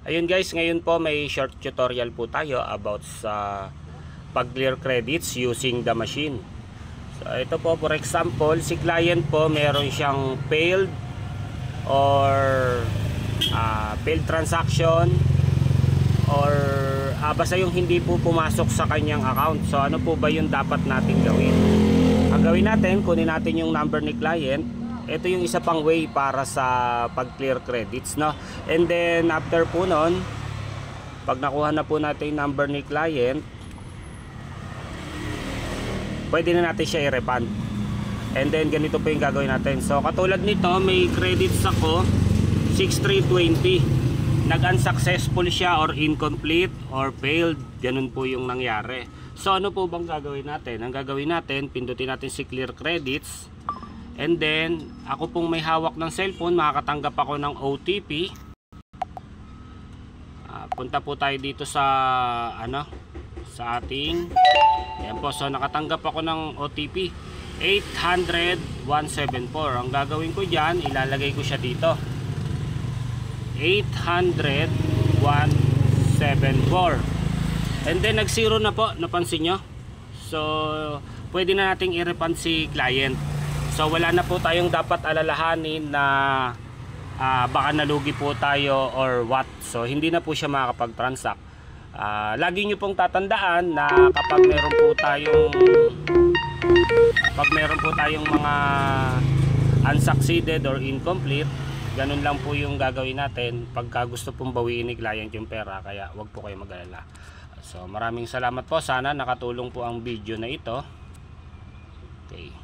Ayun guys, ngayon po may short tutorial po tayo about sa pag-clear credits using the machine. So ito po, for example, si client po meron siyang failed or failed transaction or basta yung hindi po pumasok sa kanyang account. So ano po ba yung dapat natin gawin? Ang gawin natin, kunin natin yung number ni client. Ito yung isa pang way para sa pag-clear credits, no? And then after po nun, pag nakuha na po natin yung number ni client, pwede na natin siya i-refund. And then ganito po yung gagawin natin. So katulad nito, may credits ako 6320. Nag-unsuccessful siya or incomplete or failed. Ganun po yung nangyari. So ano po bang gagawin natin? Ang gagawin natin, pindutin natin si clear credits. And then, ako pong may hawak ng cellphone, makakatanggap ako ng OTP. Punta po tayo dito sa sa ating, ayan po, so nakatanggap ako ng OTP 800-174. Ang gagawin ko dyan, ilalagay ko siya dito 800-174. And then nag-zero na po, napansin nyo. So pwede na nating i-refund si client. So wala na po tayong dapat alalahanin na baka nalugi po tayo or what. So hindi na po siya makakapag-transact. Lagi nyo pong tatandaan na kapag meron po tayong mga unsucceeded or incomplete, ganun lang po yung gagawin natin pagka gusto pong bawiin ni client yung pera. Kaya wag po kayo mag-alala. So maraming salamat po. Sana nakatulong po ang video na ito. Okay.